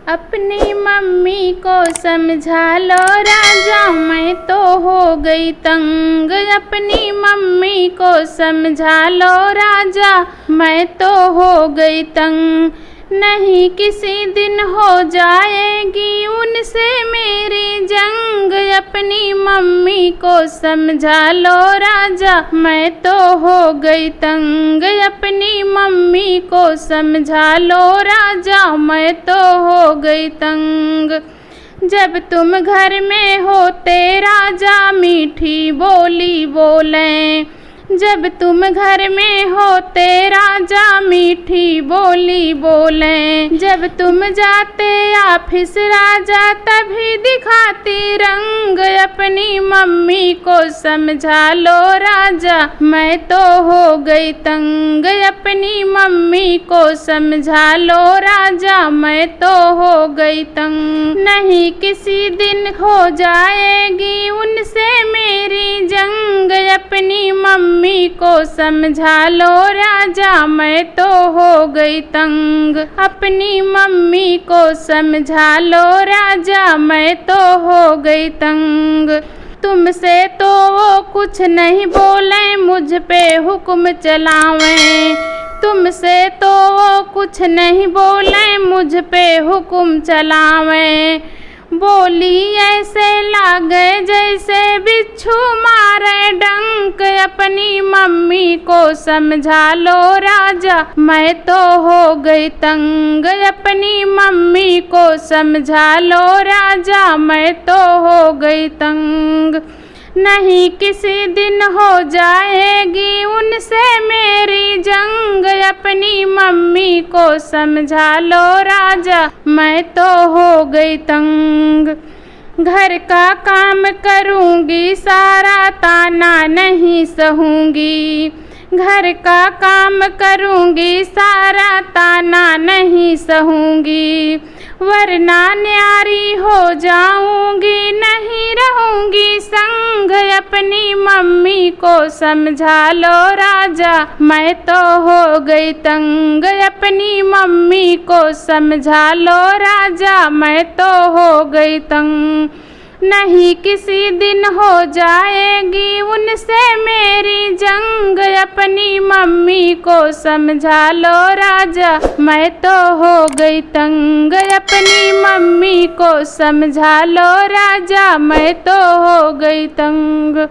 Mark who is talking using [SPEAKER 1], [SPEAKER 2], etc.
[SPEAKER 1] अपनी मम्मी को समझा लो राजा, मैं तो हो गई तंग। अपनी मम्मी को समझा लो राजा, मैं तो हो गई तंग। नहीं किसी दिन हो जाएगी उनसे मेरी जंग। अपनी मम्मी को समझा लो राजा, मैं तो हो गई तंग। अपनी मम्मी को समझा लो राजा, मैं तो हो गई तंग। जब तुम घर में होते राजा मीठी बोली बोलें। जब तुम घर में होते राजा मीठी बोली बोलें। जब तुम जाते ऑफिस राजा तभी दिखाती रंग। अपनी मम्मी को समझा लो राजा, मैं तो हो गई तंग। अपनी मम्मी को समझा लो राजा, मैं तो हो गई तंग। नहीं किसी दिन हो जाएगी उनसे मेरी जंग। अपनी मम्मी को समझा लो राजा, मैं तो हो गई तंग। अपनी मम्मी को समझा लो राजा, मैं तो हो गई तंग। तुमसे तो वो कुछ नहीं बोले, मुझ पे हुक्म चलावें। तुमसे तो वो कुछ नहीं बोले, मुझ पे हुक्म चलावें। बोली ऐसे लागे जैसे बिच्छू मारे डंक। अपनी मम्मी को समझा लो राजा, मैं तो हो गई तंग। अपनी मम्मी को समझा लो राजा, मैं तो हो गई तंग। नहीं किसी दिन हो जाएगी उनसे मेरी जंग। अपनी मम्मी को समझा लो राजा, मैं तो हो गई तंग। घर का काम करूँगी सारा, ताना नहीं सहूँगी। घर का काम करूँगी सारा, ताना नहीं सहूँगी। वरना न्यारी हो जाऊँगी, नहीं रहूँगी संग। अपनी मम्मी को समझा लो राजा, मैं तो हो गई तंग। अपनी मम्मी को समझा लो राजा, मैं तो हो गई तंग। नहीं किसी दिन हो जाएगी उनसे मेरी जंग। अपनी मम्मी को समझा लो राजा, मैं तो हो गई तंग। अपनी मम्मी को समझा लो राजा, मैं तो हो गई तंग।